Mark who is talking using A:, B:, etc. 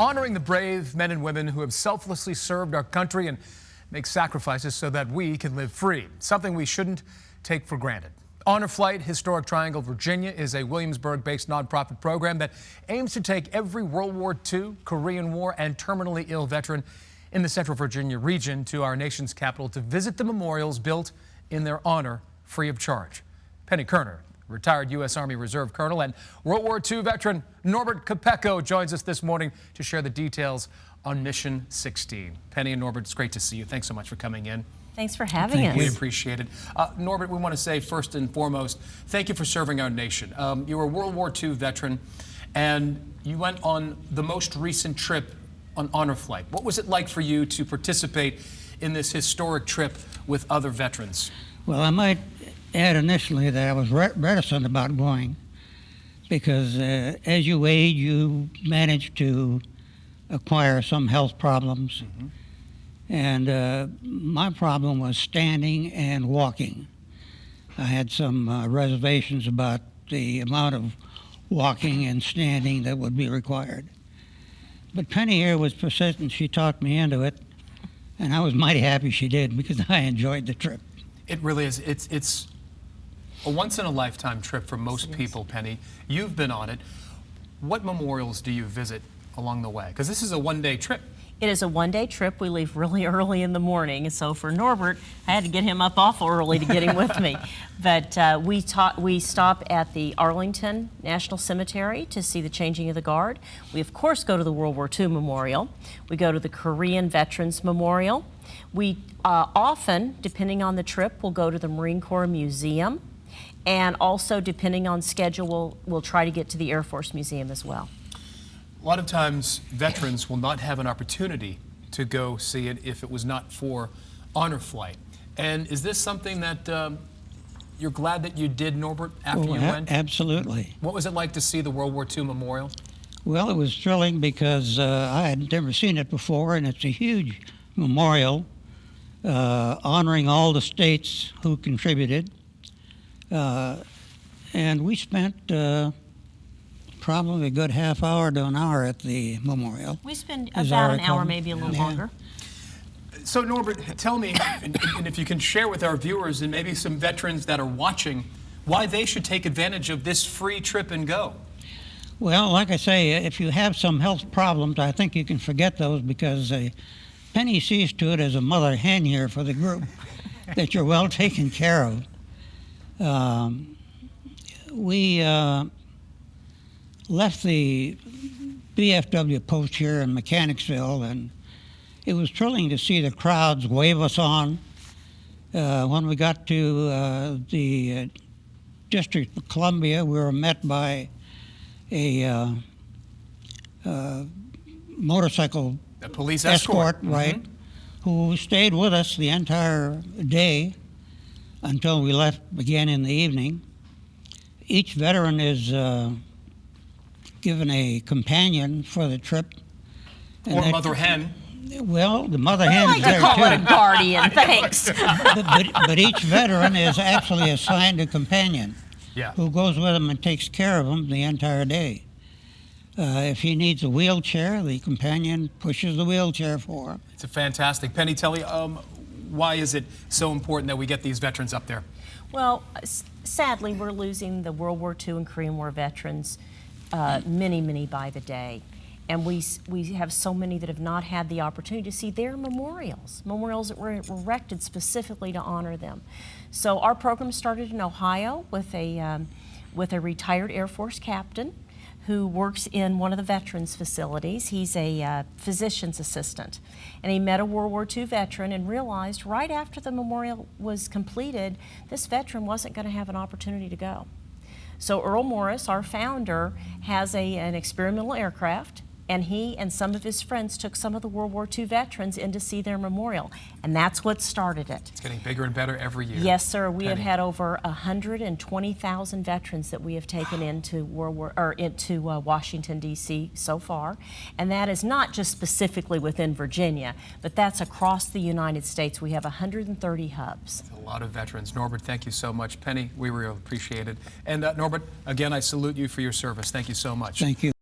A: honoring the brave men and women who have selflessly served our country and make sacrifices so that we can live free, something we shouldn't take for granted. Honor Flight Historic Triangle, Virginia is a Williamsburg-based nonprofit program that aims to take every World War II, Korean War, and terminally ill veteran in the Central Virginia region to our nation's capital to visit the memorials built in their honor free of charge. Penny Kerner, retired U.S. Army Reserve Colonel and World War II veteran Norbert Capecco, joins us this morning to share the details on Mission 16. Penny and Norbert, it's great to see you. Thanks so much for coming in.
B: Thanks for having us.
A: We appreciate it. Norbert, we want to say first and foremost, thank you for serving our nation. You were a World War II veteran, and you went on the most recent trip on Honor Flight. What was it like for you to participate in this historic trip with other veterans?
C: Well, I might add initially that I was reticent about going because as you age, you manage to acquire some health problems. Mm-hmm. And my problem was standing and walking. I had some reservations about the amount of walking and standing that would be required. But Penny here was persistent. She talked me into it, and I was mighty happy she did because I enjoyed the trip.
A: It really is. It's a once-in-a-lifetime trip for most people, Penny. You've been on it. What memorials do you visit along the way? Because this is a one-day trip.
B: It is a one-day trip. We leave really early in the morning. So for Norbert, I had to get him up awful early to get him with me. But we stop at the Arlington National Cemetery to see the changing of the guard. We, of course, go to the World War II Memorial. We go to the Korean Veterans Memorial. We often, depending on the trip, will go to the Marine Corps Museum. And also, depending on schedule, we'll try to get to the Air Force Museum as well.
A: A lot of times, veterans will not have an opportunity to go see it if it was not for Honor Flight. And is this something that you're glad that you did, Norbert, after you went?
C: Absolutely.
A: What was it like to see the World War II Memorial?
C: Well, it was thrilling because I had never seen it before, and it's a huge memorial honoring all the states who contributed. And we spent probably a good half hour to an hour at the memorial.
B: We spend about an hour, maybe a little longer.
A: So Norbert, tell me, and if you can share with our viewers and maybe some veterans that are watching, why they should take advantage of this free trip and go.
C: Well, like I say, if you have some health problems, I think you can forget those because Penny sees to it as a mother hen here for the group that you're well taken care of. We left the BFW post here in Mechanicsville, and it was thrilling to see the crowds wave us on. When we got to the District of Columbia, we were met by a motorcycle
A: police escort,
C: right, who stayed with us the entire day until we left again in the evening. Each veteran is given a companion for the trip.
A: Or mother hen.
C: Well, the mother hen is there too.
B: I like to call it a guardian, thanks.
C: but each veteran is actually assigned a companion who goes with them and takes care of them the entire day. If he needs a wheelchair, the companion pushes the wheelchair for him.
A: It's a fantastic. Penny, tell me, why is it so important that we get these veterans up there?
B: Well, sadly, we're losing the World War II and Korean War veterans, many by the day. And we have so many that have not had the opportunity to see their memorials that were erected specifically to honor them. So our program started in Ohio with a retired Air Force captain who works in one of the veterans facilities. He's a physician's assistant. And he met a World War II veteran and realized right after the memorial was completed, this veteran wasn't going to have an opportunity to go. So Earl Morris, our founder, has an experimental aircraft, and he and some of his friends took some of the World War II veterans in to see their memorial, and that's what started it.
A: It's getting bigger and better every year.
B: Yes, sir. We have had over 120,000 veterans that we have taken into Washington, D.C. so far, and that is not just specifically within Virginia, but that's across the United States. We have 130 hubs.
A: That's a lot of veterans. Norbert, thank you so much. Penny, we really appreciate it. And Norbert, again, I salute you for your service. Thank you so much.
C: Thank you.